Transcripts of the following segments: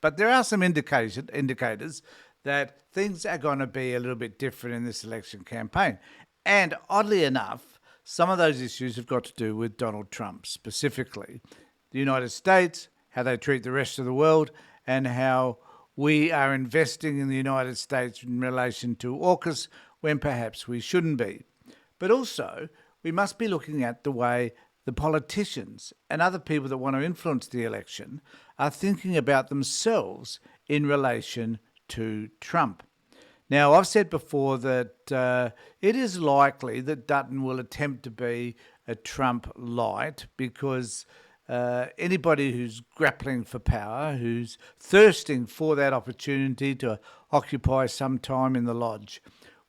But there are some indicators that things are going to be a little bit different in this election campaign. And oddly enough, some of those issues have got to do with Donald Trump specifically. The United States, how they treat the rest of the world, and how we are investing in the United States in relation to AUKUS when perhaps we shouldn't be. But also, we must be looking at the way the politicians and other people that want to influence the election are thinking about themselves in relation to Trump. Now, I've said before that it is likely that Dutton will attempt to be a Trump light because anybody who's grappling for power, who's thirsting for that opportunity to occupy some time in the lodge,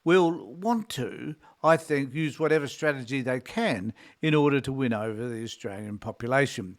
will want to, I think, use whatever strategy they can in order to win over the Australian population.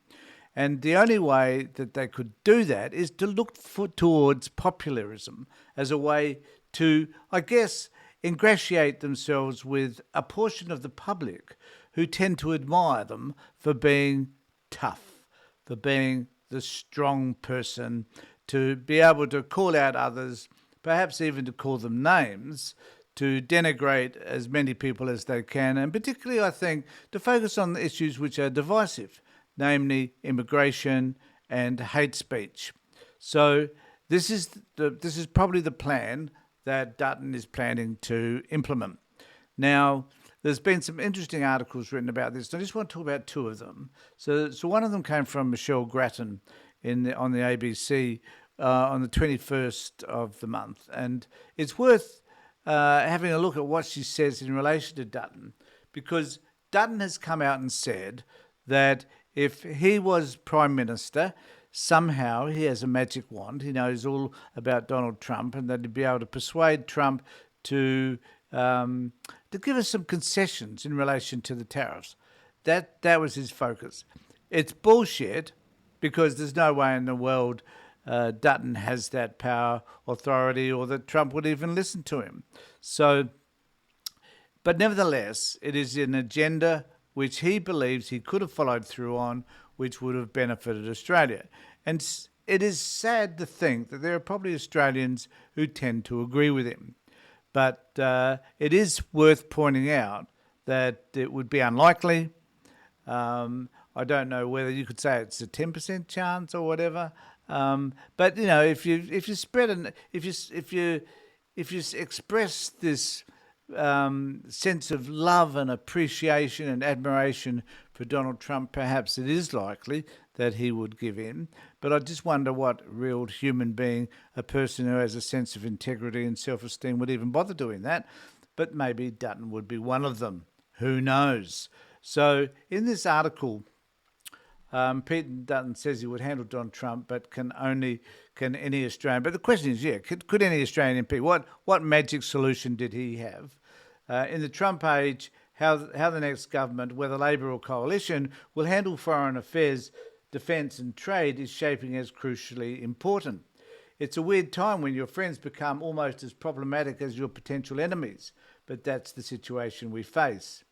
And the only way that they could do that is to look towards populism as a way to, I guess, ingratiate themselves with a portion of the public who tend to admire them for being tough, for being the strong person, to be able to call out others, perhaps even to call them names, to denigrate as many people as they can, and particularly, I think, to focus on the issues which are divisive, namely immigration and hate speech. So this is probably the plan that Dutton is planning to implement. Now, there's been some interesting articles written about this. I just want to talk about two of them. So one of them came from Michelle Grattan on the ABC on the 21st of the month, and it's worth having a look at what she says in relation to Dutton, because Dutton has come out and said that if he was Prime Minister, somehow he has a magic wand. He knows all about Donald Trump, and that he'd be able to persuade Trump to give us some concessions in relation to the tariffs. That was his focus. It's bullshit, because there's no way in the world Dutton has that power, authority, or that Trump would even listen to him. So, but nevertheless, it is an agenda which he believes he could have followed through on, which would have benefited Australia. And it is sad to think that there are probably Australians who tend to agree with him. But it is worth pointing out that it would be unlikely. I don't know whether you could say it's a 10% chance or whatever. But you know, if you spread and if you express this sense of love and appreciation and admiration for Donald Trump, perhaps it is likely that he would give in. But I just wonder what real human being, a person who has a sense of integrity and self-esteem, would even bother doing that. But maybe Dutton would be one of them. Who knows? So in this article, Peter Dutton says he would handle Donald Trump, but can any Australian? But the question is, could any Australian MP? What magic solution did he have? In the Trump age, how the next government, whether Labor or coalition, will handle foreign affairs, defence and trade is shaping as crucially important. It's a weird time when your friends become almost as problematic as your potential enemies, but that's the situation we face.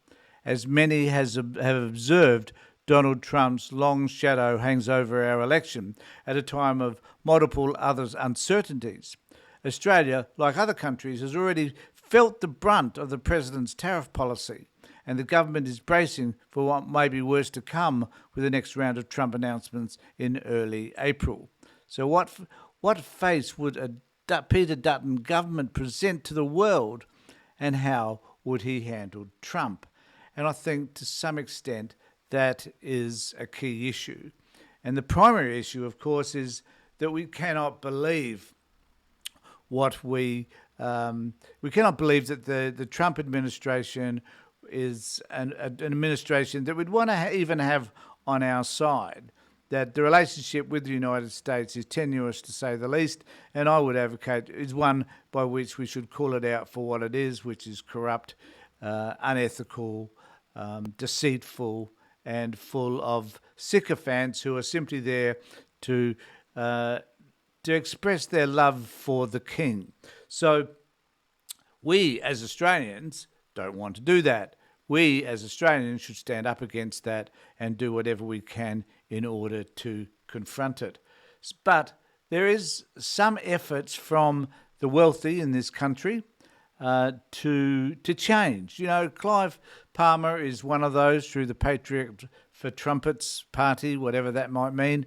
As many have observed, Donald Trump's long shadow hangs over our election at a time of multiple other uncertainties. Australia, like other countries, has already felt the brunt of the president's tariff policy, and the government is bracing for what may be worse to come with the next round of Trump announcements in early April. So what face would a Peter Dutton government present to the world, and how would he handle Trump? And I think to some extent that is a key issue. And the primary issue, of course, is that we cannot believe we cannot believe that the Trump administration is an administration that we'd want to even have on our side, that the relationship with the United States is tenuous, to say the least, and I would advocate is one by which we should call it out for what it is, which is corrupt, unethical, deceitful, and full of sycophants who are simply there to express their love for the king. So we as Australians don't want to do that. We as Australians should stand up against that and do whatever we can in order to confront it. But there is some efforts from the wealthy in this country to change. You know, Clive Palmer is one of those through the Patriot for Trumpets Party, whatever that might mean.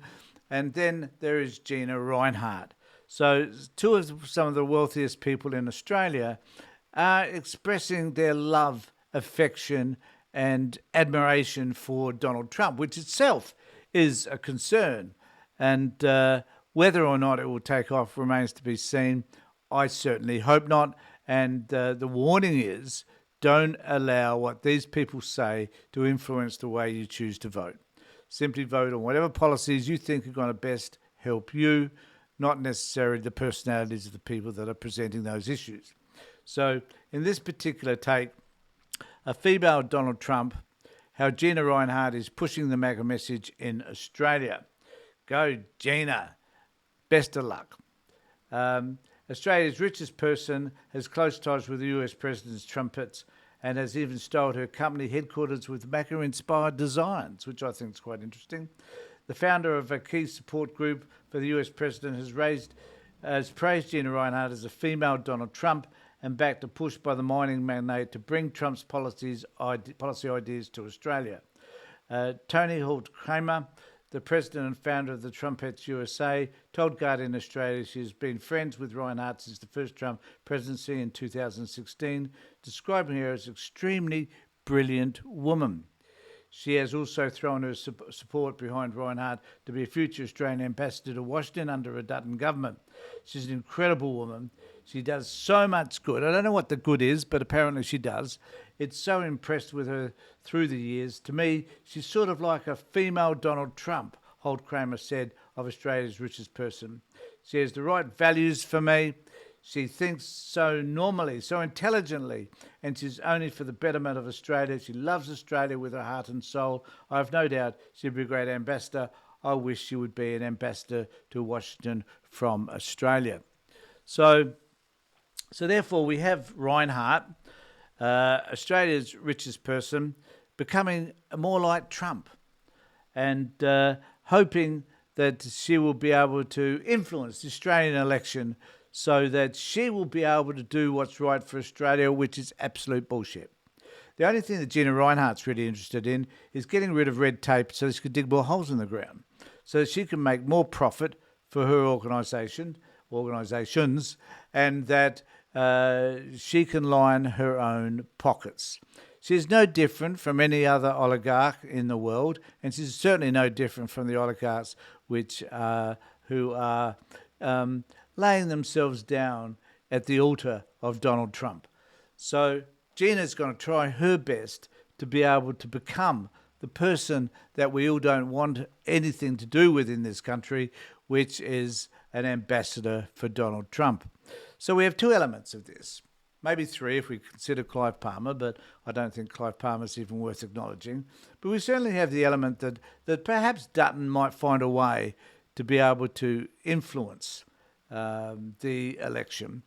And then there is Gina Rinehart. So two of some of the wealthiest people in Australia are expressing their love, affection, and admiration for Donald Trump, which itself is a concern. And whether or not it will take off remains to be seen. I certainly hope not. And the warning is, don't allow what these people say to influence the way you choose to vote. Simply vote on whatever policies you think are going to best help you, not necessarily the personalities of the people that are presenting those issues. So in this particular take, a female Donald Trump, how Gina Rinehart is pushing the MAGA message in Australia. Go, Gina. Best of luck. Australia's richest person has close ties with the US President's trumpets and has even styled her company headquarters with MAGA-inspired designs, which I think is quite interesting. The founder of a key support group for the US President has praised Gina Rinehart as a female Donald Trump and backed a push by the mining magnate to bring Trump's policy ideas to Australia. Tony Holt-Kramer, the president and founder of the Trumpets USA, told Guardian Australia she has been friends with Rinehart since the first Trump presidency in 2016, describing her as an extremely brilliant woman. She has also thrown her support behind Rinehart to be a future Australian ambassador to Washington under a Dutton government. She's an incredible woman. She does so much good. I don't know what the good is, but apparently she does. It's so impressed with her through the years. To me, she's sort of like a female Donald Trump, Holt Kramer said of Australia's richest person. She has the right values for me. She thinks so normally, so intelligently, and she's only for the betterment of Australia. She loves Australia with her heart and soul. I have no doubt she'd be a great ambassador. I wish she would be an ambassador to Washington from Australia. So therefore, we have Rinehart, Australia's richest person, becoming more like Trump and hoping that she will be able to influence the Australian election so that she will be able to do what's right for Australia, which is absolute bullshit. The only thing that Gina Rinehart's really interested in is getting rid of red tape so she can dig more holes in the ground, so that she can make more profit for her organisations, and that she can line her own pockets. She's no different from any other oligarch in the world, and she's certainly no different from the oligarchs who are laying themselves down at the altar of Donald Trump. So Gina's going to try her best to be able to become the person that we all don't want anything to do with in this country, which is an ambassador for Donald Trump. So we have two elements of this, maybe three if we consider Clive Palmer, but I don't think Clive Palmer's even worth acknowledging. But we certainly have the element that perhaps Dutton might find a way to be able to influence the election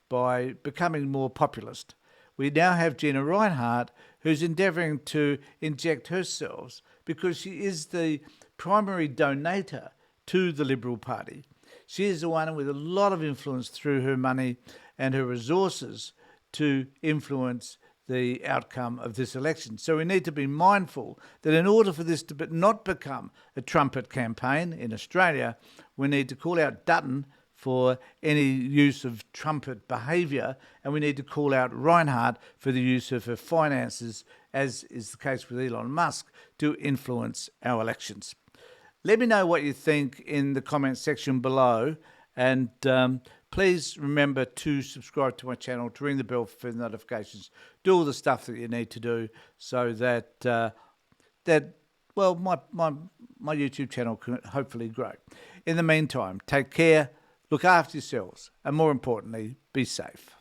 by becoming more populist. We now have Gina Rinehart, who's endeavouring to inject herself because she is the primary donator to the Liberal Party. She is the one with a lot of influence through her money and her resources to influence the outcome of this election. So we need to be mindful that in order for this to not become a trumpet campaign in Australia, we need to call out Dutton for any use of trumpet behaviour, and we need to call out Rinehart for the use of her finances, as is the case with Elon Musk, to influence our elections. Let me know what you think in the comments section below, and please remember to subscribe to my channel, to ring the bell for further notifications, do all the stuff that you need to do so that my YouTube channel can hopefully grow. In the meantime, take care, look after yourselves, and more importantly, be safe.